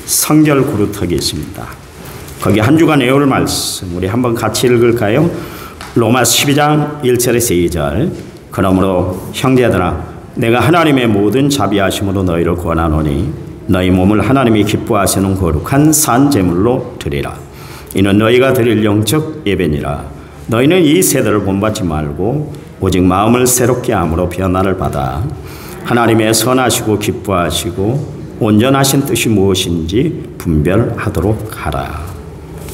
성결 그루터기 있습니다. 거기 한 주간 외울 말씀 우리 한번 같이 읽을까요? 로마 12장 1절에서 2절. 그러므로 형제들아 내가 하나님의 모든 자비하심으로 너희를 권하노니 너희 몸을 하나님이 기뻐하시는 거룩한 산 제물로 드리라. 이는 너희가 드릴 영적 예배니라. 너희는 이 세대를 본받지 말고 오직 마음을 새롭게 함으로 변화를 받아 하나님의 선하시고 기뻐하시고 온전하신 뜻이 무엇인지 분별하도록 하라.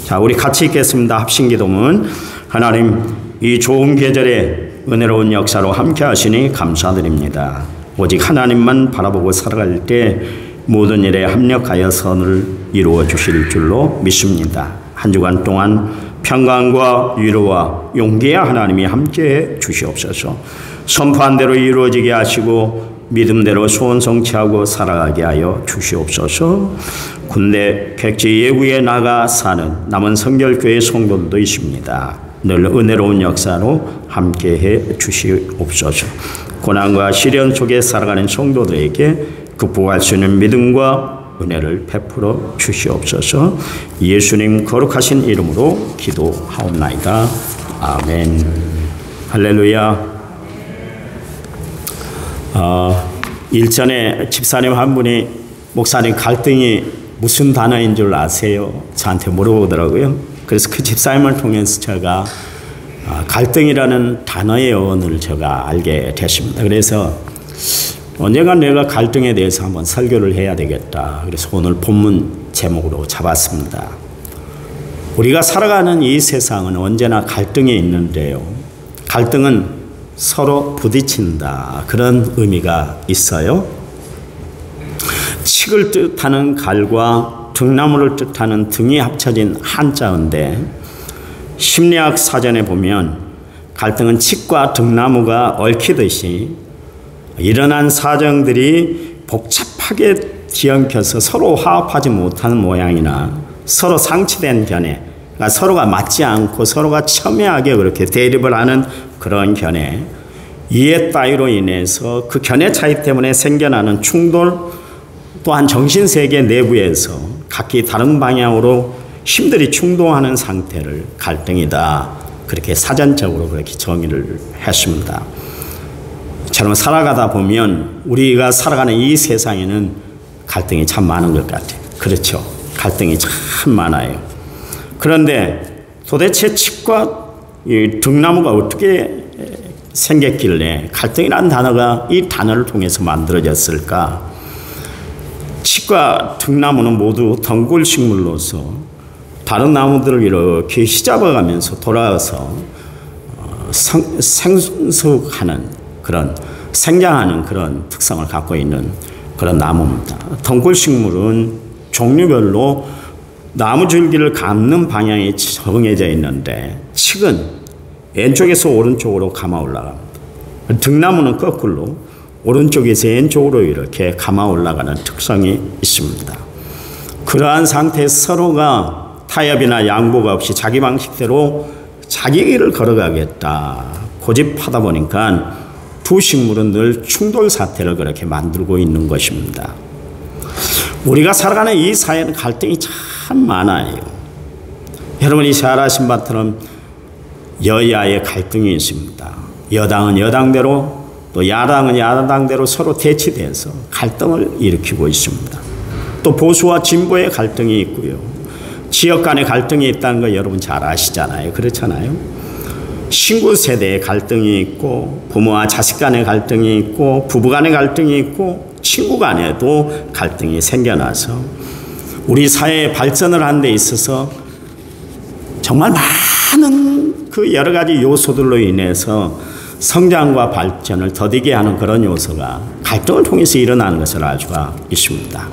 자, 우리 같이 읽겠습니다. 합심기도문. 하나님, 이 좋은 계절에 은혜로운 역사로 함께 하시니 감사드립니다. 오직 하나님만 바라보고 살아갈 때 모든 일에 합력하여 선을 이루어 주실 줄로 믿습니다. 한 주간 동안 평강과 위로와 용기와 하나님이 함께해 주시옵소서. 선포한 대로 이루어지게 하시고 믿음대로 소원 성취하고 살아가게 하여 주시옵소서. 군대 객지 예구에 나가 사는 남은 성결교회 성도들도 있습니다. 늘 은혜로운 역사로 함께해 주시옵소서. 고난과 시련 속에 살아가는 성도들에게 극복할 수 있는 믿음과 은혜를 베풀어 주시옵소서. 예수님 거룩하신 이름으로 기도하옵나이다. 아멘. 할렐루야. 일전에 집사님 한 분이 목사님 갈등이 무슨 단어인 줄 아세요? 저한테 물어보더라고요. 그래서 그 집사님을 통해서 제가 갈등이라는 단어의 어원을 제가 알게 됐습니다. 그래서 언젠가 내가 갈등에 대해서 한번 설교를 해야 되겠다. 그래서 오늘 본문 제목으로 잡았습니다. 우리가 살아가는 이 세상은 언제나 갈등이 있는데요. 갈등은 서로 부딪힌다. 그런 의미가 있어요. 칡을 뜻하는 갈과 등나무를 뜻하는 등이 합쳐진 한자어인데 심리학 사전에 보면 갈등은 칡과 등나무가 얽히듯이 일어난 사정들이 복잡하게 뒤엉켜서 서로 화합하지 못하는 모양이나 서로 상치된 견해, 그러니까 서로가 맞지 않고 서로가 첨예하게 그렇게 대립을 하는 그런 견해, 이해 따위로 인해서 그 견해 차이 때문에 생겨나는 충돌, 또한 정신세계 내부에서 각기 다른 방향으로 힘들이 충동하는 상태를 갈등이다. 그렇게 사전적으로 그렇게 정의를 했습니다. 저는 살아가다 보면 우리가 살아가는 이 세상에는 갈등이 참 많은 것 같아요. 그렇죠. 갈등이 참 많아요. 그런데 도대체 칡과 이 등나무가 어떻게 생겼길래 갈등이라는 단어가 이 단어를 통해서 만들어졌을까? 칡과 등나무는 모두 덩굴식물로서 다른 나무들을 이렇게 휘잡아가면서 돌아와서 생숙하는 그런 생장하는 그런 특성을 갖고 있는 그런 나무입니다. 덩굴식물은 종류별로 나무 줄기를 감는 방향이 정해져 있는데 칡은 왼쪽에서 오른쪽으로 감아 올라갑니다. 등나무는 거꾸로 오른쪽에서 왼쪽으로 이렇게 감아 올라가는 특성이 있습니다. 그러한 상태에서 서로가 타협이나 양보가 없이 자기 방식대로 자기 길을 걸어가겠다 고집하다 보니까 두 식물은 늘 충돌 사태를 그렇게 만들고 있는 것입니다. 우리가 살아가는 이 사회는 갈등이 참 많아요. 여러분이 잘 아신 바처럼 여야의 갈등이 있습니다. 여당은 여당대로 또 야당은 야당대로 서로 대치돼서 갈등을 일으키고 있습니다. 또 보수와 진보의 갈등이 있고요. 지역 간의 갈등이 있다는 거 여러분 잘 아시잖아요. 그렇잖아요. 신구 세대의 갈등이 있고 부모와 자식 간의 갈등이 있고 부부 간의 갈등이 있고 친구 간에도 갈등이 생겨나서 우리 사회의 발전을 하는 데 있어서 정말 많은 그 여러 가지 요소들로 인해서 성장과 발전을 더디게 하는 그런 요소가 갈등을 통해서 일어나는 것을 알 수가 있습니다.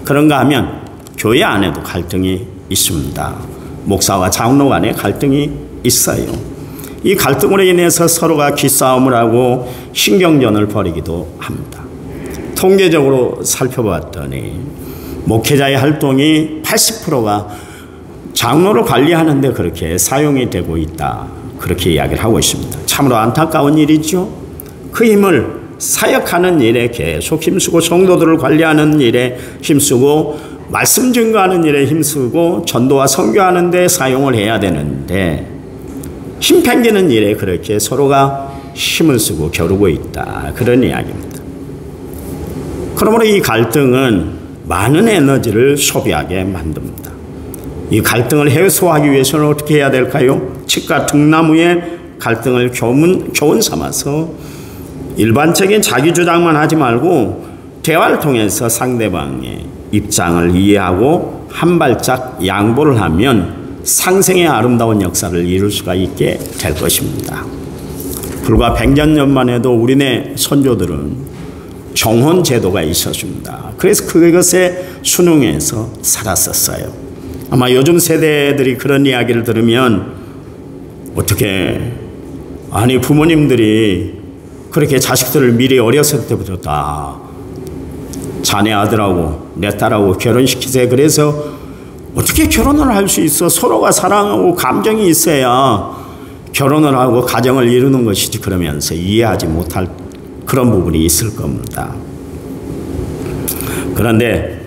그런가 하면 교회 안에도 갈등이 있습니다. 목사와 장로 간에 갈등이 있어요. 이 갈등으로 인해서 서로가 기싸움을 하고 신경전을 벌이기도 합니다. 통계적으로 살펴봤더니 목회자의 활동이 80%가 장로를 관리하는 데 그렇게 사용이 되고 있다. 그렇게 이야기를 하고 있습니다. 참으로 안타까운 일이죠. 그 힘을 사역하는 일에 계속 힘쓰고 성도들을 관리하는 일에 힘쓰고 말씀 증거하는 일에 힘쓰고 전도와 선교하는 데 사용을 해야 되는데 힘 팽기는 일에 그렇게 서로가 힘을 쓰고 겨루고 있다. 그런 이야기입니다. 그러므로 이 갈등은 많은 에너지를 소비하게 만듭니다. 이 갈등을 해소하기 위해서는 어떻게 해야 될까요? 칡과 등나무의 갈등을 교훈 삼아서 일반적인 자기 주장만 하지 말고 대화를 통해서 상대방의 입장을 이해하고 한 발짝 양보를 하면 상생의 아름다운 역사를 이룰 수가 있게 될 것입니다. 불과 100여 년만 해도 우리네 선조들은 정혼 제도가 있었습니다. 그래서 그것에 순응해서 살았었어요. 아마 요즘 세대들이 그런 이야기를 들으면 어떻게 아니 부모님들이 그렇게 자식들을 미리 어렸을 때부터 다 자네 아들하고 내 딸하고 결혼시키세요. 그래서 어떻게 결혼을 할 수 있어? 서로가 사랑하고 감정이 있어야 결혼을 하고 가정을 이루는 것이지. 그러면서 이해하지 못할 그런 부분이 있을 겁니다. 그런데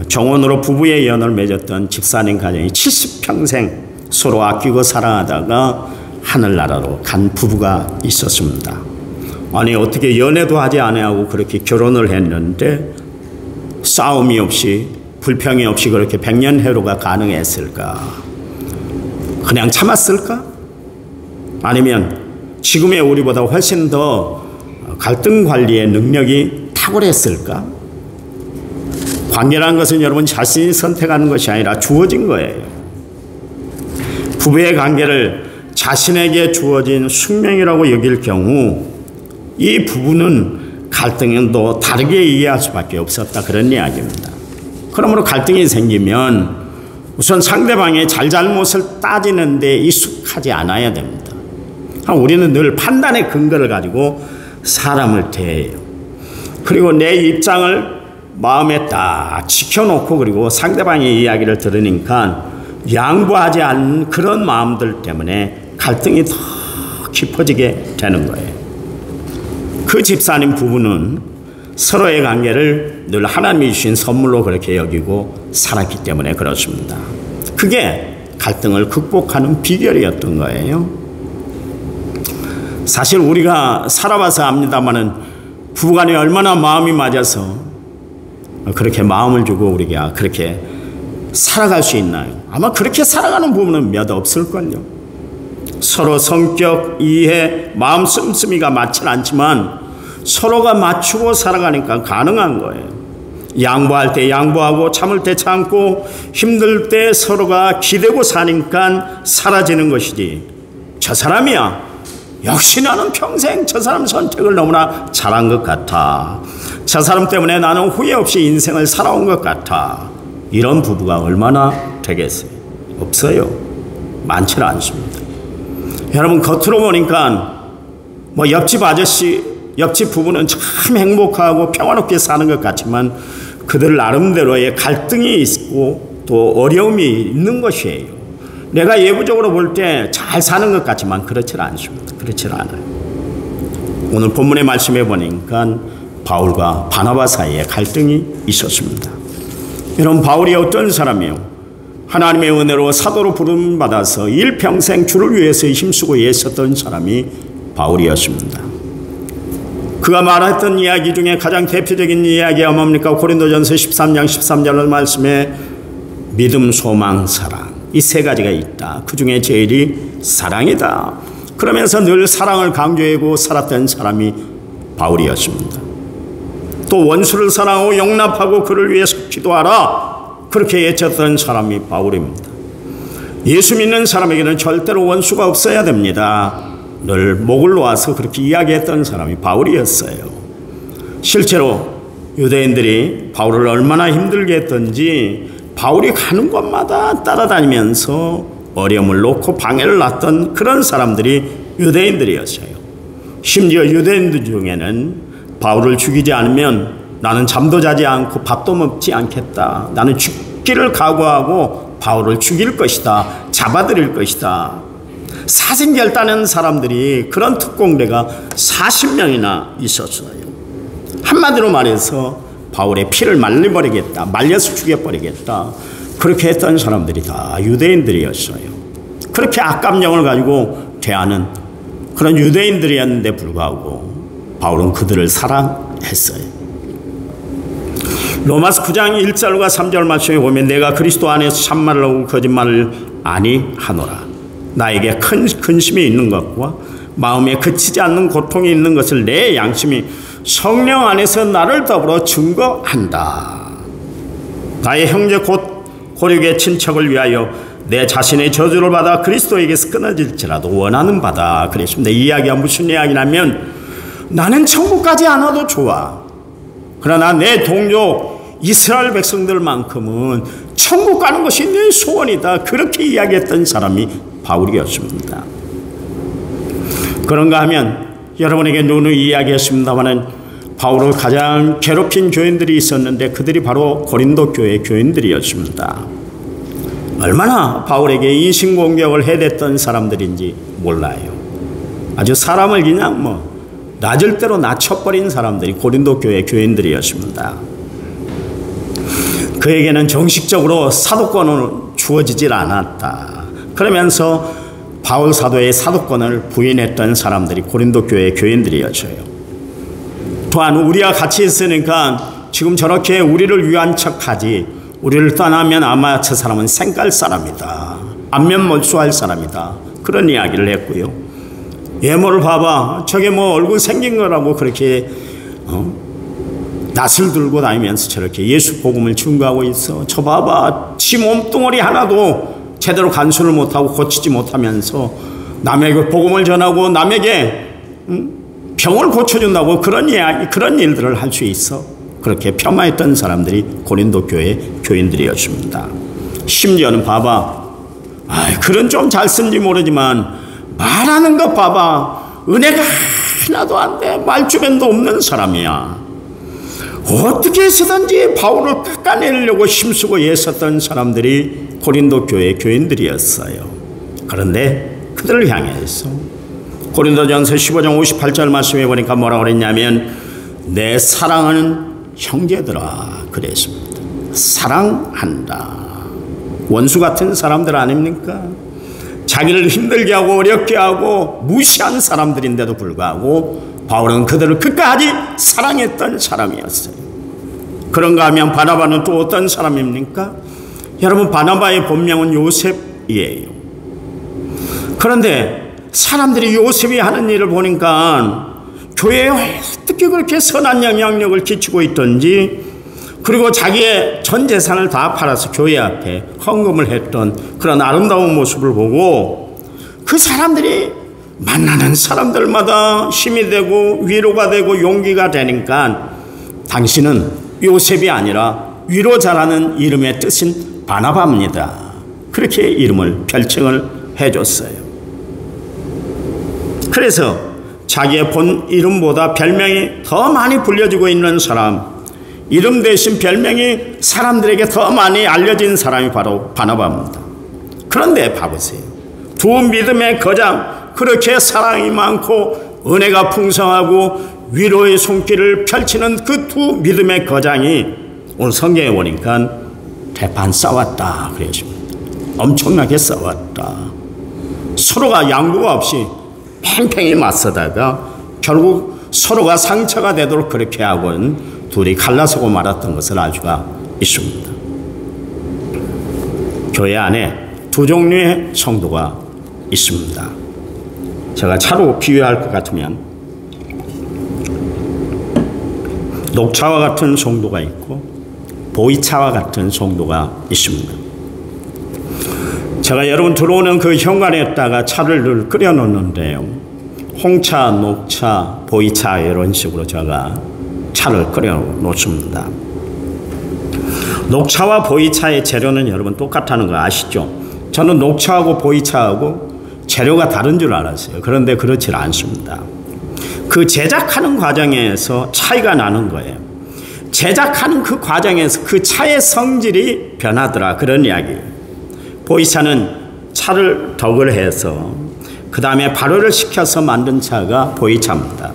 정혼으로 부부의 연을 맺었던 집사님 가정이 70평생 서로 아끼고 사랑하다가 하늘나라로 간 부부가 있었습니다. 아니 어떻게 연애도 하지 않아하고 그렇게 결혼을 했는데 싸움이 없이 불평이 없이 그렇게 100년 해로가 가능했을까? 그냥 참았을까? 아니면 지금의 우리보다 훨씬 더 갈등 관리의 능력이 탁월했을까? 관계라는 것은 여러분 자신이 선택하는 것이 아니라 주어진 거예요. 부부의 관계를 자신에게 주어진 숙명이라고 여길 경우 이 부부는 갈등은 또 다르게 이해할 수밖에 없었다. 그런 이야기입니다. 그러므로 갈등이 생기면 우선 상대방의 잘잘못을 따지는 데 익숙하지 않아야 됩니다. 우리는 늘 판단의 근거를 가지고 사람을 대해요. 그리고 내 입장을 마음에 딱 지켜놓고 그리고 상대방의 이야기를 들으니까 양보하지 않는 그런 마음들 때문에 갈등이 더 깊어지게 되는 거예요. 그 집사님 부부는 서로의 관계를 늘 하나님이 주신 선물로 그렇게 여기고 살았기 때문에 그렇습니다. 그게 갈등을 극복하는 비결이었던 거예요. 사실 우리가 살아봐서 압니다마는 부부간에 얼마나 마음이 맞아서 그렇게 마음을 주고 우리가 그렇게 살아갈 수 있나요? 아마 그렇게 살아가는 부부는 몇 없을걸요. 서로 성격, 이해, 마음 씀씀이가 맞진 않지만 서로가 맞추고 살아가니까 가능한 거예요. 양보할 때 양보하고 참을 때 참고 힘들 때 서로가 기대고 사니까 사라지는 것이지. 저 사람이야. 역시 나는 평생 저 사람 선택을 너무나 잘한 것 같아. 저 사람 때문에 나는 후회 없이 인생을 살아온 것 같아. 이런 부부가 얼마나 되겠어요? 없어요. 많지는 않습니다. 여러분 겉으로 보니까 뭐 옆집 아저씨, 옆집 부부는 참 행복하고 평화롭게 사는 것 같지만 그들 나름대로의 갈등이 있고 또 어려움이 있는 것이에요. 내가 예부적으로 볼 때 잘 사는 것 같지만 그렇지 않습니다. 그렇지 않아요. 오늘 본문의 말씀해 보니까 바울과 바나바 사이에 갈등이 있었습니다. 여러분 바울이 어떤 사람이에요? 하나님의 은혜로 사도로 부름받아서 일평생 주를 위해서 힘쓰고 애썼던 사람이 바울이었습니다. 그가 말했던 이야기 중에 가장 대표적인 이야기가 뭡니까? 고린도전서 13장 13절 말씀에 믿음, 소망, 사랑 이 세 가지가 있다. 그 중에 제일이 사랑이다. 그러면서 늘 사랑을 강조하고 살았던 사람이 바울이었습니다. 또 원수를 사랑하고 용납하고 그를 위해서 기도하라. 그렇게 외쳤던 사람이 바울입니다. 예수 믿는 사람에게는 절대로 원수가 없어야 됩니다. 늘 목을 놓아서 그렇게 이야기했던 사람이 바울이었어요. 실제로 유대인들이 바울을 얼마나 힘들게 했던지 바울이 가는 곳마다 따라다니면서 어려움을 놓고 방해를 놨던 그런 사람들이 유대인들이었어요. 심지어 유대인들 중에는 바울을 죽이지 않으면 나는 잠도 자지 않고 밥도 먹지 않겠다. 나는 죽기를 각오하고 바울을 죽일 것이다. 잡아들일 것이다. 사생결단하는 사람들이 그런 특공대가 40명이나 있었어요. 한마디로 말해서 바울의 피를 말려버리겠다, 말려서 죽여버리겠다, 그렇게 했던 사람들이 다 유대인들이었어요. 그렇게 악감정을 가지고 대하는 그런 유대인들이었는데 불구하고 바울은 그들을 사랑했어요. 로마서 9장 1절과 3절 말씀에 보면 내가 그리스도 안에서 참말을 하고 거짓말을 아니하노라. 나에게 큰 근심이 있는 것과 마음에 그치지 않는 고통이 있는 것을 내 양심이 성령 안에서 나를 더불어 증거한다. 나의 형제 곧 고륙의 친척을 위하여 내 자신의 저주를 받아 그리스도에게서 끊어질지라도 원하는 바다. 그랬습니다. 이 이야기가 무슨 이야기냐면 나는 천국 가지 않아도 좋아. 그러나 내 동족 이스라엘 백성들만큼은 천국 가는 것이 내 소원이다. 그렇게 이야기했던 사람이 바울이었습니다. 그런가 하면 여러분에게 누누이 이야기했습니다마는 바울을 가장 괴롭힌 교인들이 있었는데 그들이 바로 고린도 교회 교인들이었습니다. 얼마나 바울에게 인신공격을 해댔던 사람들인지 몰라요. 아주 사람을 그냥 낮을 대로 낮춰버린 사람들이 고린도 교회 교인들이었습니다. 그에게는 정식적으로 사도권은 주어지질 않았다. 그러면서 바울 사도의 사도권을 부인했던 사람들이 고린도 교회 교인들이었어요. 또한 우리와 같이 있으니까 지금 저렇게 우리를 위한 척하지, 우리를 떠나면 아마 저 사람은 생갈 사람이다, 안면몰수할 사람이다, 그런 이야기를 했고요. 외모를 봐봐, 저게 얼굴 생긴 거라고 그렇게 낯을 들고 다니면서 저렇게 예수 복음을 증거하고 있어. 저 봐봐, 지 몸뚱어리 하나도 제대로 간수를 못하고 고치지 못하면서 남에게 복음을 전하고 남에게 병을 고쳐준다고 그런 일들을 할 수 있어. 그렇게 폄하했던 사람들이 고린도 교회 교인들이었습니다. 심지어는 봐봐, 글은 좀 잘 쓴지 모르지만 말하는 것 봐봐, 은혜가 하나도 안 돼, 말주변도 없는 사람이야. 어떻게 해서든지 바울을 깎아내려고 힘쓰고 애썼던 사람들이 고린도 교회 교인들이었어요. 그런데 그들을 향해서 고린도전서 15장 58절 말씀해 보니까 뭐라고 그랬냐면 내 사랑하는 형제들아 그랬습니다. 사랑한다. 원수 같은 사람들 아닙니까? 자기를 힘들게 하고 어렵게 하고 무시한 사람들인데도 불구하고 바울은 그들을 끝까지 사랑했던 사람이었어요. 그런가 하면 바나바는 또 어떤 사람입니까? 여러분, 바나바의 본명은 요셉이에요. 그런데 사람들이 요셉이 하는 일을 보니까 교회에 어떻게 그렇게 선한 영향력을 끼치고 있던지, 그리고 자기의 전 재산을 다 팔아서 교회 앞에 헌금을 했던 그런 아름다운 모습을 보고 그 사람들이 만나는 사람들마다 힘이 되고 위로가 되고 용기가 되니까 당신은 요셉이 아니라 위로자라는 이름의 뜻인 바나바입니다. 그렇게 이름을 별칭을 해줬어요. 그래서 자기의 본 이름보다 별명이 더 많이 불려지고 있는 사람, 이름 대신 별명이 사람들에게 더 많이 알려진 사람이 바로 바나바입니다. 그런데 봐보세요. 두 믿음의 거장, 그렇게 사랑이 많고 은혜가 풍성하고 위로의 손길을 펼치는 그 두 믿음의 거장이 오늘 성경에 보니까 대판 싸웠다 그랬습니다. 엄청나게 싸웠다. 서로가 양보가 없이 팽팽히 맞서다가 결국 서로가 상처가 되도록 그렇게 하고는 둘이 갈라서고 말았던 것을 알 수가 있습니다. 교회 안에 두 종류의 성도가 있습니다. 제가 차로 비유할 것 같으면 녹차와 같은 성도가 있고 보이차와 같은 성도가 있습니다. 제가 여러분 들어오는 그 현관에다가 차를 늘 끓여 놓는데요, 홍차, 녹차, 보이차 이런 식으로 제가 차를 끓여 놓습니다. 녹차와 보이차의 재료는 여러분 똑같다는 거 아시죠? 저는 녹차하고 보이차하고 재료가 다른 줄 알았어요. 그런데 그렇지 않습니다. 그 제작하는 과정에서 차이가 나는 거예요. 제작하는 그 과정에서 그 차의 성질이 변하더라, 그런 이야기예요. 보이차는 차를 덕을 해서 그 다음에 발효를 시켜서 만든 차가 보이차입니다.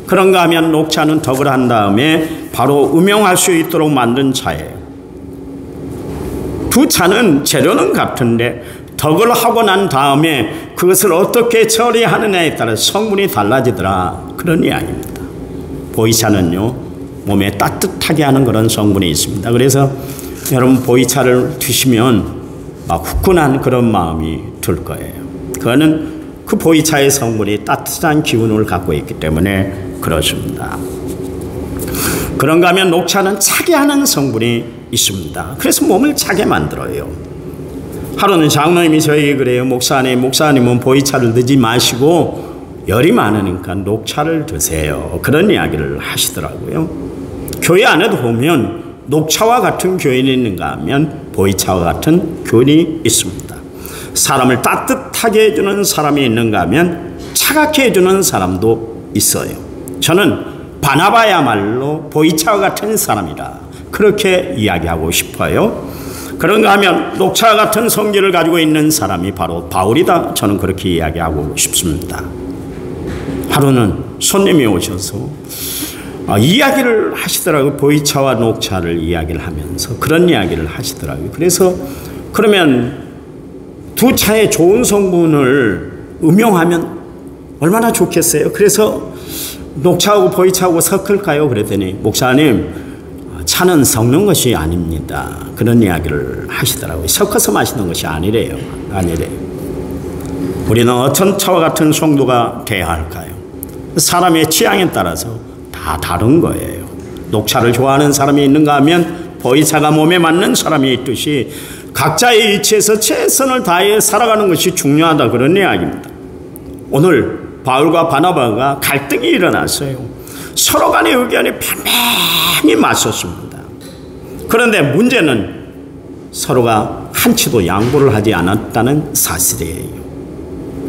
그런가 하면 녹차는 덕을 한 다음에 바로 음용할 수 있도록 만든 차예요. 두 차는 재료는 같은데 덕을 하고 난 다음에 그것을 어떻게 처리하느냐에 따라 성분이 달라지더라, 그런 이야기입니다. 보이차는요, 몸에 따뜻하게 하는 그런 성분이 있습니다. 그래서 여러분 보이차를 드시면 막 후끈한 그런 마음이 들 거예요. 그거는 그 보이차의 성분이 따뜻한 기운을 갖고 있기 때문에 그렇습니다. 그런가 하면 녹차는 차게 하는 성분이 있습니다. 그래서 몸을 차게 만들어요. 하루는 장로님이 저에게 그래요. 목사님은 보이차를 드지 마시고 열이 많으니까 녹차를 드세요, 그런 이야기를 하시더라고요. 교회 안에도 보면 녹차와 같은 교인이 있는가 하면 보이차와 같은 교인이 있습니다. 사람을 따뜻하게 해주는 사람이 있는가 하면 차갑게 해주는 사람도 있어요. 저는 바나바야말로 보이차와 같은 사람이라 그렇게 이야기하고 싶어요. 그런가 하면 녹차 같은 성질을 가지고 있는 사람이 바로 바울이다, 저는 그렇게 이야기하고 싶습니다. 하루는 손님이 오셔서 이야기를 하시더라고요. 보이차와 녹차를 이야기를 하면서 그런 이야기를 하시더라고요. 그래서 그러면 두 차의 좋은 성분을 음용하면 얼마나 좋겠어요. 그래서 녹차하고 보이차하고 섞을까요? 그랬더니 목사님, 차는 섞는 것이 아닙니다, 그런 이야기를 하시더라고요. 섞어서 마시는 것이 아니래요. 우리는 어떤 차와 같은 성도가 돼야 할까요? 사람의 취향에 따라서 다 다른 거예요. 녹차를 좋아하는 사람이 있는가 하면 보이차가 몸에 맞는 사람이 있듯이 각자의 위치에서 최선을 다해 살아가는 것이 중요하다, 그런 이야기입니다. 오늘 바울과 바나바가 갈등이 일어났어요. 서로 간의 의견이 편명히 맞섰습니다. 그런데 문제는 서로가 한치도 양보를 하지 않았다는 사실이에요.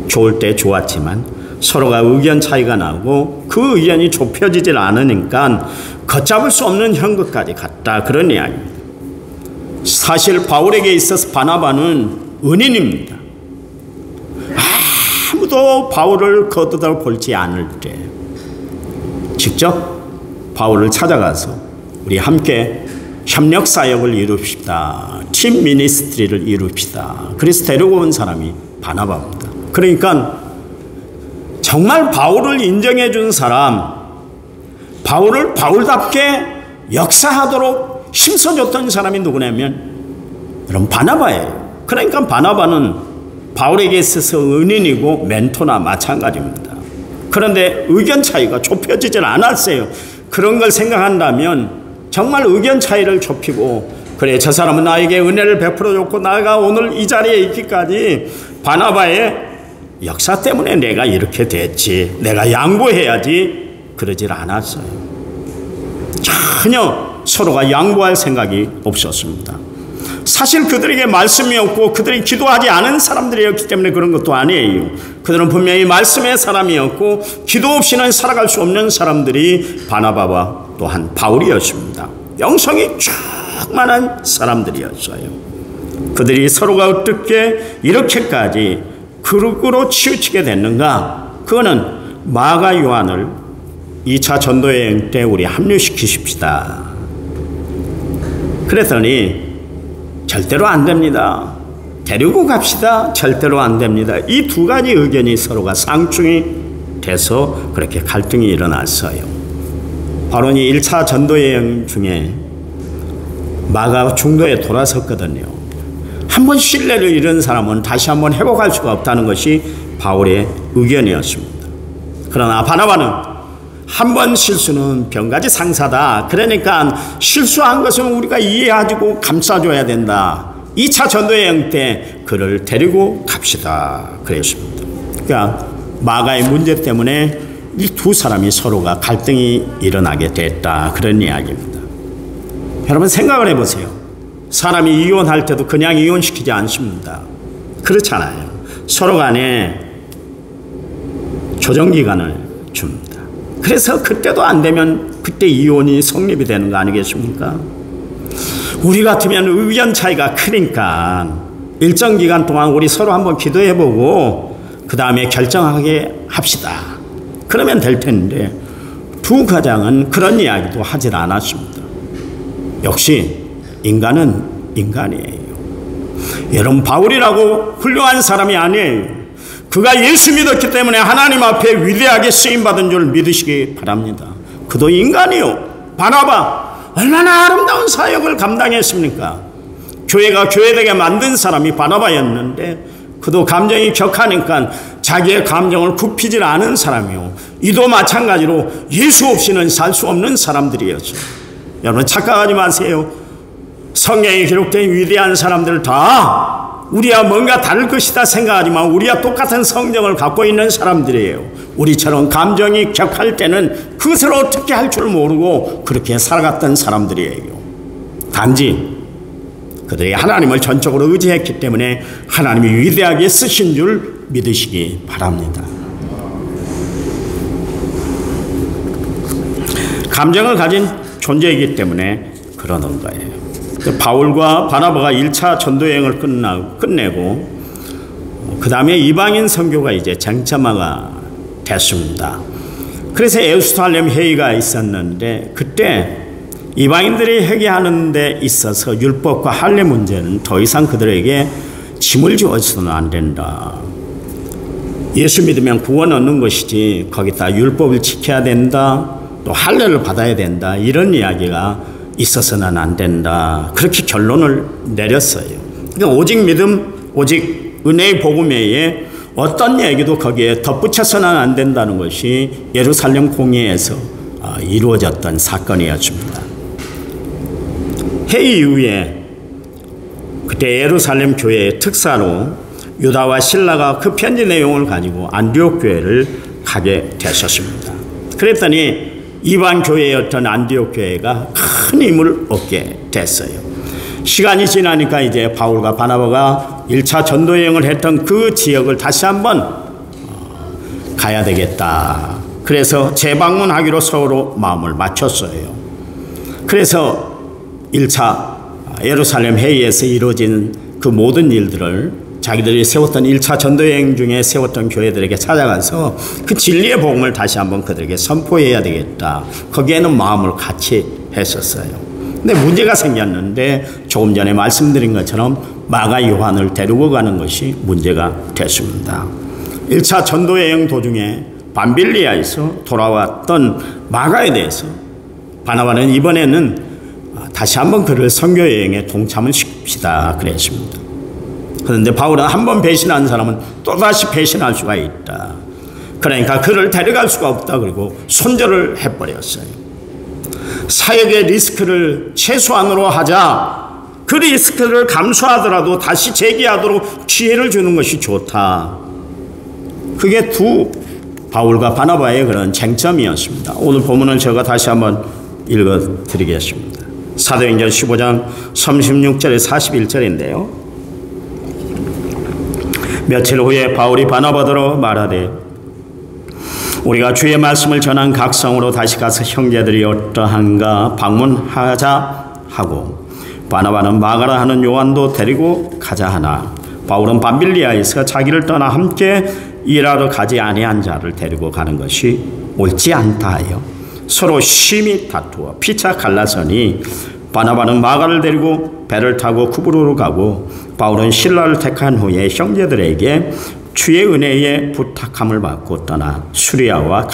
좋을 때 좋았지만 서로가 의견 차이가 나고 그 의견이 좁혀지질 않으니까 걷잡을 수 없는 형국까지 갔다, 그런 이야기입니다. 사실 바울에게 있어서 바나바는 은인입니다. 아무도 바울을 거두다 볼지 않을 때 직접 바울을 찾아가서 우리 함께 협력사역을 이룹시다, 팀 미니스트리를 이룹시다, 그래서 데리고 온 사람이 바나바입니다. 그러니까 정말 바울을 인정해 준 사람, 바울을 바울답게 역사하도록 힘써줬던 사람이 누구냐면 여러분 바나바예요. 그러니까 바나바는 바울에게 있어서 은인이고 멘토나 마찬가지입니다. 그런데 의견 차이가 좁혀지질 않았어요. 그런 걸 생각한다면 정말 의견 차이를 좁히고, 그래 저 사람은 나에게 은혜를 베풀어줬고 나가 오늘 이 자리에 있기까지 바나바의 역사 때문에 내가 이렇게 됐지, 내가 양보해야지, 그러질 않았어요. 전혀 서로가 양보할 생각이 없었습니다. 사실 그들에게 말씀이 없고 그들이 기도하지 않은 사람들이었기 때문에 그런 것도 아니에요. 그들은 분명히 말씀의 사람이었고 기도 없이는 살아갈 수 없는 사람들이 바나바와 또한 바울이었습니다. 영성이 충만한 사람들이었어요. 그들이 서로가 어떻게 이렇게까지 그룹으로 치우치게 됐는가? 그거는 마가 요한을 2차 전도여행 때 우리 합류시키십시다. 그랬더니 절대로 안 됩니다. 데리고 갑시다. 절대로 안 됩니다. 이 두 가지 의견이 서로가 상충이 돼서 그렇게 갈등이 일어났어요. 바울이 1차 전도여행 중에 마가 중도에 돌아섰거든요. 한번 신뢰를 잃은 사람은 다시 한번 회복할 수가 없다는 것이 바울의 의견이었습니다. 그러나 바나바는 한 번 실수는 병가지 상사다. 그러니까 실수한 것은 우리가 이해하고 감싸줘야 된다. 2차 전도여행 때 그를 데리고 갑시다. 그랬습니다. 그러니까 마가의 문제 때문에 이 두 사람이 서로가 갈등이 일어나게 됐다. 그런 이야기입니다. 여러분 생각을 해보세요. 사람이 이혼할 때도 그냥 이혼시키지 않습니다. 그렇잖아요. 서로 간에 조정기간을 줍니다. 그래서 그때도 안 되면 그때 이혼이 성립이 되는 거 아니겠습니까? 우리 같으면 의견 차이가 크니까 일정 기간 동안 우리 서로 한번 기도해보고 그 다음에 결정하게 합시다. 그러면 될 텐데 두 가장은 그런 이야기도 하질 않았습니다. 역시 인간은 인간이에요. 여러분, 바울이라고 훌륭한 사람이 아니에요. 그가 예수 믿었기 때문에 하나님 앞에 위대하게 쓰임받은 줄 믿으시기 바랍니다. 그도 인간이요. 바나바 얼마나 아름다운 사역을 감당했습니까? 교회가 교회되게 만든 사람이 바나바였는데 그도 감정이 격하니까 자기의 감정을 굽히질 않은 사람이요. 이도 마찬가지로 예수 없이는 살 수 없는 사람들이었어요. 여러분, 착각하지 마세요. 성경에 기록된 위대한 사람들 다 우리와 뭔가 다를 것이다 생각하지만 우리와 똑같은 성정을 갖고 있는 사람들이에요. 우리처럼 감정이 격할 때는 그것을 어떻게 할 줄 모르고 그렇게 살아갔던 사람들이에요. 단지 그들이 하나님을 전적으로 의지했기 때문에 하나님이 위대하게 쓰신 줄 믿으시기 바랍니다. 감정을 가진 존재이기 때문에 그러는 거예요. 바울과 바나바가 1차 전도여행을 끝내고 그 다음에 이방인 선교가 이제 쟁점화가 됐습니다. 그래서 예루살렘 회의가 있었는데 그때 이방인들이 회개하는 데 있어서 율법과 할례 문제는 더 이상 그들에게 짐을 지어서는 안 된다. 예수 믿으면 구원 얻는 것이지 거기다 율법을 지켜야 된다, 또 할례를 받아야 된다, 이런 이야기가 있어서는 안 된다. 그렇게 결론을 내렸어요. 그러니까 오직 믿음, 오직 은혜의 복음 외에 어떤 얘기도 거기에 덧붙여서는 안 된다는 것이 예루살렘 공회에서 이루어졌던 사건이었습니다. 회의 이후에 그때 예루살렘 교회의 특사로 유다와 실라가 그 편지 내용을 가지고 안디옥 교회를 가게 되셨습니다. 그랬더니 이방 교회였던 안디옥 교회가 큰 힘을 얻게 됐어요. 시간이 지나니까 이제 바울과 바나바가 1차 전도여행을 했던 그 지역을 다시 한번 가야 되겠다. 그래서 재방문하기로 서로 마음을 맞췄어요. 그래서 1차 예루살렘 회의에서 이루어진 그 모든 일들을 자기들이 세웠던 1차 전도여행 중에 세웠던 교회들에게 찾아가서 그 진리의 복음을 다시 한번 그들에게 선포해야 되겠다. 거기에는 마음을 같이 했었어요. 근데 문제가 생겼는데 조금 전에 말씀드린 것처럼 마가 요한을 데리고 가는 것이 문제가 됐습니다. 1차 전도여행 도중에 밤빌리아에서 돌아왔던 마가에 대해서 바나바는 이번에는 다시 한번 그를 선교여행에 동참을 시킵시다 그랬습니다. 그런데 바울은 한 번 배신한 사람은 또다시 배신할 수가 있다. 그러니까 그를 데려갈 수가 없다. 그리고 손절을 해버렸어요. 사역의 리스크를 최소한으로 하자. 그 리스크를 감수하더라도 다시 재기하도록 기회를 주는 것이 좋다. 그게 두 바울과 바나바의 그런 쟁점이었습니다. 오늘 본문을 제가 다시 한번 읽어드리겠습니다. 사도행전 15장 36절에 41절인데요. 며칠 후에 바울이 바나바더러 말하되 우리가 주의 말씀을 전한 각 성으로 다시 가서 형제들이 어떠한가 방문하자 하고 바나바는 마가라 하는 요한도 데리고 가자 하나 바울은 밤빌리아에서 자기를 떠나 함께 일하러 가지 아니한 자를 데리고 가는 것이 옳지 않다 하여 서로 심히 다투어 피차 갈라서니 바나바는 마가를 데리고 배를 타고 쿠브로로 가고 바울은 실라를 택한 후에 형제들에게 주의 은혜에 부탁함을 받고 떠나 수리아와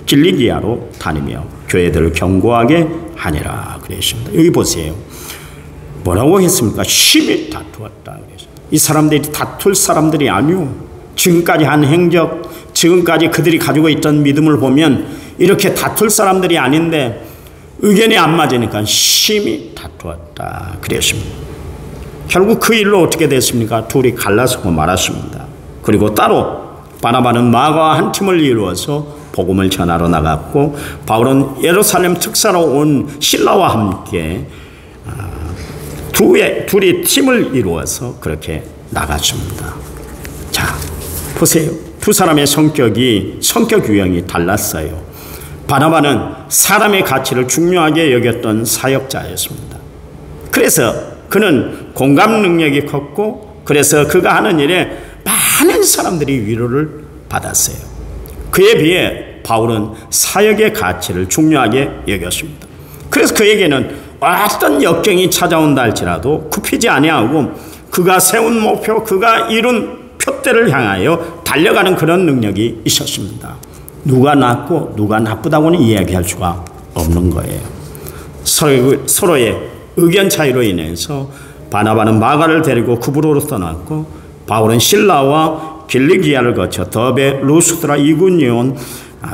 길리기아로 다니며 교회들을 경고하게 하니라 그랬습니다. 여기 보세요. 뭐라고 했습니까? 심히 다투었다 그랬습니다. 이 사람들이 다툴 사람들이 아니오. 지금까지 한 행적, 지금까지 그들이 가지고 있던 믿음을 보면 이렇게 다툴 사람들이 아닌데 의견이 안 맞으니까 심히 다투었다 그랬습니다. 결국 그 일로 어떻게 됐습니까? 둘이 갈라서고 말았습니다. 그리고 따로 바나바는 마가와 한 팀을 이루어서 복음을 전하러 나갔고 바울은 예루살렘 특사로 온 실라와 함께 둘이 팀을 이루어서 그렇게 나갔습니다. 자, 보세요. 두 사람의 성격 유형이 달랐어요. 바나바는 사람의 가치를 중요하게 여겼던 사역자였습니다. 그래서 그는 공감 능력이 컸고 그래서 그가 하는 일에 많은 사람들이 위로를 받았어요. 그에 비해 바울은 사역의 가치를 중요하게 여겼습니다. 그래서 그에게는 어떤 역경이 찾아온다 할지라도 굽히지 아니하고 그가 세운 목표, 그가 이룬 표대를 향하여 달려가는 그런 능력이 있었습니다. 누가 낫고 누가 나쁘다고는 이야기할 수가 없는 거예요. 서로의 의견 차이로 인해서 바나바는 마가를 데리고 구브로로 떠났고 바울은 실라와 길리기아를 거쳐 더베, 루스드라, 이구니온,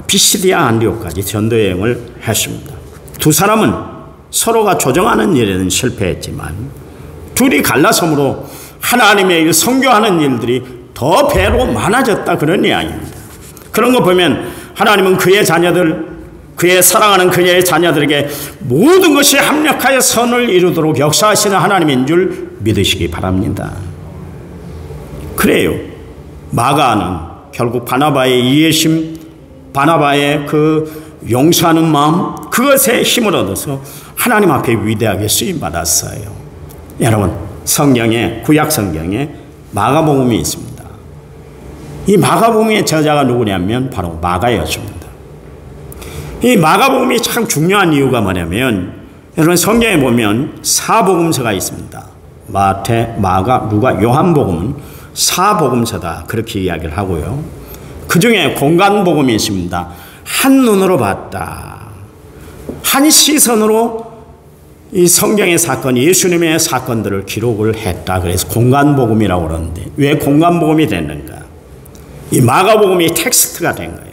피시디아, 안디옥까지 전도여행을 했습니다. 두 사람은 서로가 조정하는 일에는 실패했지만 둘이 갈라섬으로 하나님의 일, 선교하는 일들이 더 배로 많아졌다, 그런 이야기입니다. 그런 거 보면 하나님은 그의 자녀들, 그의 사랑하는 그의 자녀들에게 모든 것이 합력하여 선을 이루도록 역사하시는 하나님인 줄 믿으시기 바랍니다. 그래요. 마가는 결국 바나바의 이해심, 바나바의 그 용서하는 마음, 그것에 힘을 얻어서 하나님 앞에 위대하게 쓰임받았어요. 여러분, 성경에, 구약 성경에 마가복음이 있습니다. 이 마가복음의 저자가 누구냐면 바로 마가였습니다. 이 마가복음이 참 중요한 이유가 뭐냐면, 여러분 성경에 보면 사복음서가 있습니다. 마태, 마가, 누가, 요한복음은 사복음서다, 그렇게 이야기를 하고요. 그 중에 공간복음이 있습니다. 한눈으로 봤다, 한 시선으로 이 성경의 사건, 예수님의 사건들을 기록을 했다. 그래서 공간복음이라고 그러는데 왜 공간복음이 됐는가? 이 마가복음이 텍스트가 된 거예요.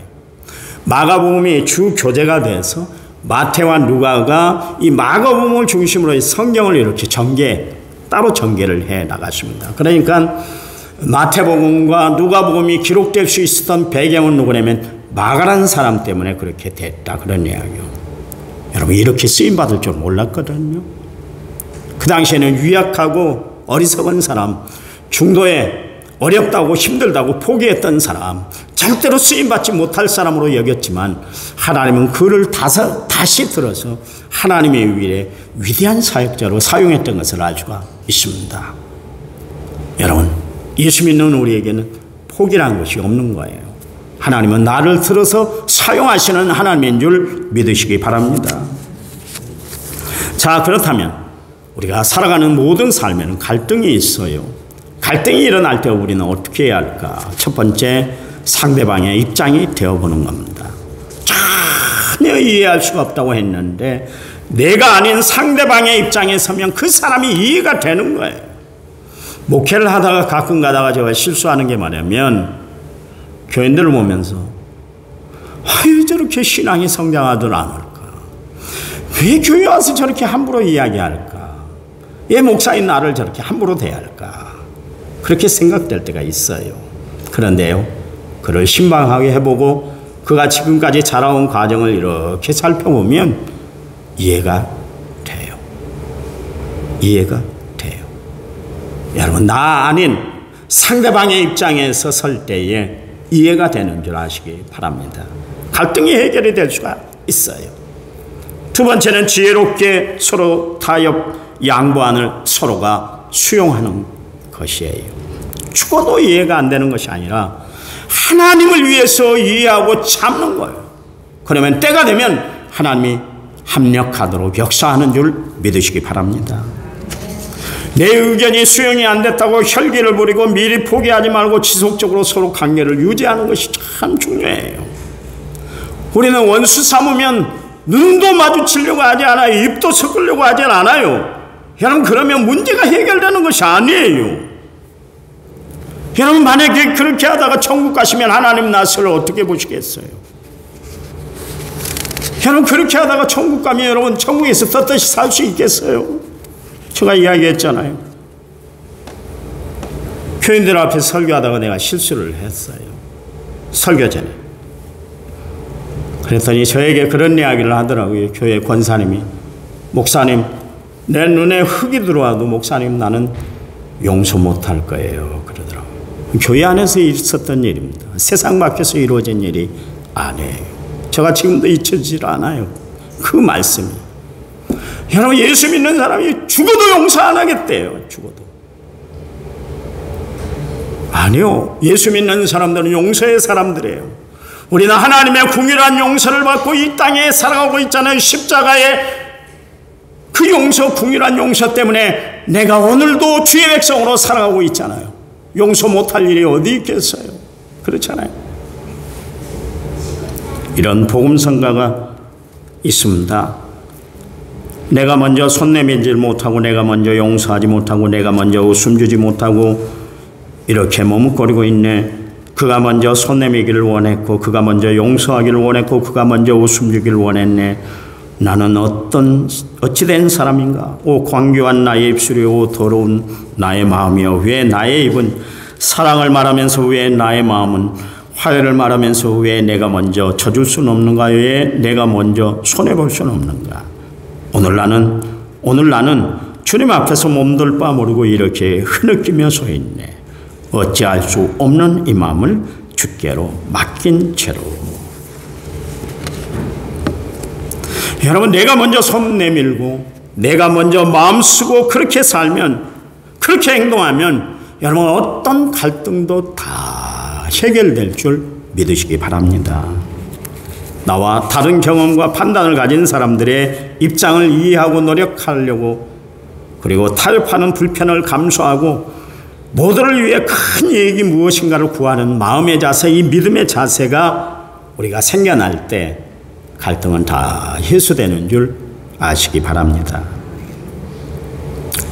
마가복음이 주 교재가 돼서 마태와 누가가 이 마가복음을 중심으로 성경을 이렇게 따로 전개를 해 나갔습니다. 그러니까 마태복음과 누가복음이 기록될 수 있었던 배경은 누구냐면 마가라는 사람 때문에 그렇게 됐다, 그런 이야기요. 여러분, 이렇게 쓰임받을 줄 몰랐거든요. 그 당시에는 유약하고 어리석은 사람, 중도에 어렵다고 힘들다고 포기했던 사람, 절대로 쓰임받지 못할 사람으로 여겼지만 하나님은 그를 다시 들어서 하나님의 일에 위대한 사역자로 사용했던 것을 알 수가 있습니다. 여러분, 예수 믿는 우리에게는 포기라는 것이 없는 거예요. 하나님은 나를 들어서 사용하시는 하나님인 줄 믿으시기 바랍니다. 자, 그렇다면 우리가 살아가는 모든 삶에는 갈등이 있어요. 갈등이 일어날 때 우리는 어떻게 해야 할까? 첫 번째, 상대방의 입장이 되어보는 겁니다. 전혀 이해할 수가 없다고 했는데 내가 아닌 상대방의 입장에 서면 그 사람이 이해가 되는 거예요. 목회를 하다가 가끔 가다가 제가 실수하는 게 뭐냐면, 교인들을 보면서 왜 저렇게 신앙이 성장하들 않을까? 왜 교회 와서 저렇게 함부로 이야기할까? 왜 목사인 나를 저렇게 함부로 대할까? 그렇게 생각될 때가 있어요. 그런데요, 그를 신방하게 해보고 그가 지금까지 자라온 과정을 이렇게 살펴보면 이해가 돼요. 이해가 돼요. 여러분, 나 아닌 상대방의 입장에서 설 때에 이해가 되는 줄 아시기 바랍니다. 갈등이 해결이 될 수가 있어요. 두 번째는 지혜롭게 서로 타협, 양보안을 서로가 수용하는 것이에요. 죽어도 이해가 안 되는 것이 아니라 하나님을 위해서 이해하고 참는 거예요. 그러면 때가 되면 하나님이 합력하도록 역사하는 줄 믿으시기 바랍니다. 내 의견이 수용이 안 됐다고 혈기를 부리고 미리 포기하지 말고 지속적으로 서로 관계를 유지하는 것이 참 중요해요. 우리는 원수 삼으면 눈도 마주치려고 하지 않아요. 입도 섞으려고 하지 않아요. 여러분, 그러면 문제가 해결되는 것이 아니에요. 여러분, 만약에 그렇게 하다가 천국 가시면 하나님 낯을 어떻게 보시겠어요? 여러분, 그렇게 하다가 천국 가면 여러분 천국에서 떳떳이 살 수 있겠어요? 제가 이야기했잖아요. 교인들 앞에 설교하다가 내가 실수를 했어요. 설교 전에. 그랬더니 저에게 그런 이야기를 하더라고요. 교회 권사님이, 목사님, 내 눈에 흙이 들어와도 목사님 나는 용서 못할 거예요, 그러더라고요. 교회 안에서 있었던 일입니다. 세상 밖에서 이루어진 일이 아니에요. 제가 지금도 잊혀지질 않아요, 그 말씀이. 여러분, 예수 믿는 사람이 죽어도 용서 안 하겠대요. 죽어도. 아니요, 예수 믿는 사람들은 용서의 사람들이에요. 우리는 하나님의 궁일한 용서를 받고 이 땅에 살아가고 있잖아요. 십자가의 그 용서, 궁일한 용서 때문에 내가 오늘도 주의 백성으로 살아가고 있잖아요. 용서 못할 일이 어디 있겠어요? 그렇잖아요. 이런 복음성가가 있습니다. 내가 먼저 손 내밀지 못하고, 내가 먼저 용서하지 못하고, 내가 먼저 웃음 주지 못하고 이렇게 머뭇거리고 있네. 그가 먼저 손 내밀기를 원했고, 그가 먼저 용서하기를 원했고, 그가 먼저 웃음 주기를 원했네. 나는 어찌된 사람인가? 오 광교한 나의 입술이, 오 더러운 나의 마음이여, 왜 나의 입은 사랑을 말하면서 왜 나의 마음은 화해를 말하면서 왜 내가 먼저 져줄 수는 없는가? 왜 내가 먼저 손해볼 수는 없는가? 오늘 나는 주님 앞에서 몸둘 바 모르고 이렇게 흐느끼며 서 있네. 어찌할 수 없는 이 마음을 주께로 맡긴 채로. 여러분, 내가 먼저 손 내밀고 내가 먼저 마음 쓰고 그렇게 살면, 그렇게 행동하면 여러분 어떤 갈등도 다 해결될 줄 믿으시기 바랍니다. 나와 다른 경험과 판단을 가진 사람들의 입장을 이해하고 노력하려고, 그리고 타협하는 불편을 감수하고 모두를 위해 큰 이익이 무엇인가를 구하는 마음의 자세, 이 믿음의 자세가 우리가 생겨날 때 갈등은 다 해소되는 줄 아시기 바랍니다.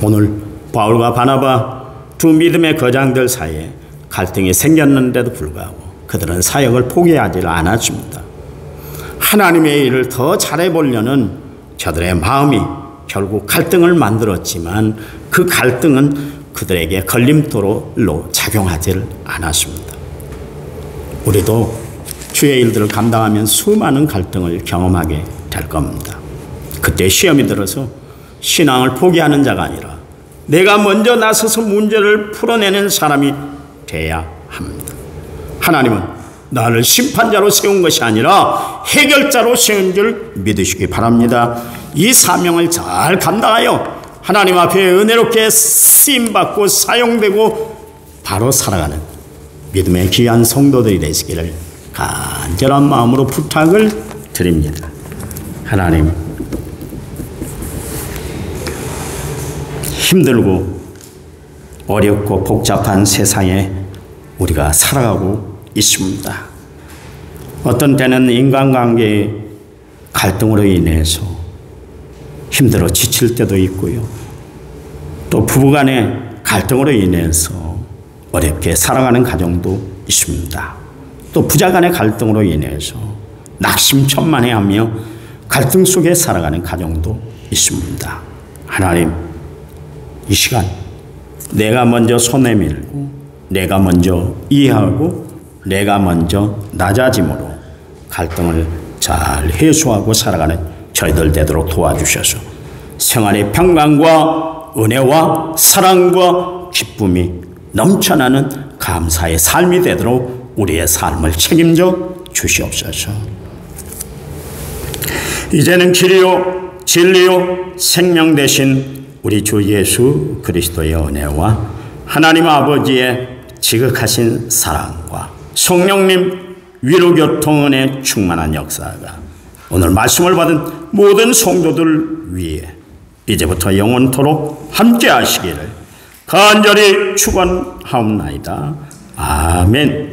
오늘 바울과 바나바 두 믿음의 거장들 사이에 갈등이 생겼는데도 불구하고 그들은 사역을 포기하지 않았습니다. 하나님의 일을 더 잘해보려는 저들의 마음이 결국 갈등을 만들었지만 그 갈등은 그들에게 걸림돌로 작용하지 않았습니다. 우리도 주의 일들을 감당하면 수많은 갈등을 경험하게 될 겁니다. 그때 시험이 들어서 신앙을 포기하는 자가 아니라 내가 먼저 나서서 문제를 풀어내는 사람이 돼야 합니다. 하나님은 나를 심판자로 세운 것이 아니라 해결자로 세운 줄 믿으시기 바랍니다. 이 사명을 잘 감당하여 하나님 앞에 은혜롭게 쓰임받고 사용되고 바로 살아가는 믿음의 귀한 성도들이 되시기를 간절한 마음으로 부탁을 드립니다. 하나님, 힘들고 어렵고 복잡한 세상에 우리가 살아가고 있습니다. 어떤 때는 인간관계의 갈등으로 인해서 힘들어 지칠 때도 있고요. 또 부부간의 갈등으로 인해서 어렵게 살아가는 가정도 있습니다. 또 부자간의 갈등으로 인해서 낙심천만해하며 갈등 속에 살아가는 가정도 있습니다. 하나님, 이 시간 내가 먼저 손 내밀고 내가 먼저 이해하고 내가 먼저 낮아짐으로 갈등을 잘 해소하고 살아가는 저희들 되도록 도와주셔서 생활의 평강과 은혜와 사랑과 기쁨이 넘쳐나는 감사의 삶이 되도록 우리의 삶을 책임져 주시옵소서. 이제는 길이요 진리요 생명 되신 우리 주 예수 그리스도의 은혜와 하나님 아버지의 지극하신 사랑과 성령님 위로교통 은혜 충만한 역사가 오늘 말씀을 받은 모든 성도들 위에 이제부터 영원토록 함께 하시기를 간절히 축원하옵나이다. 아멘.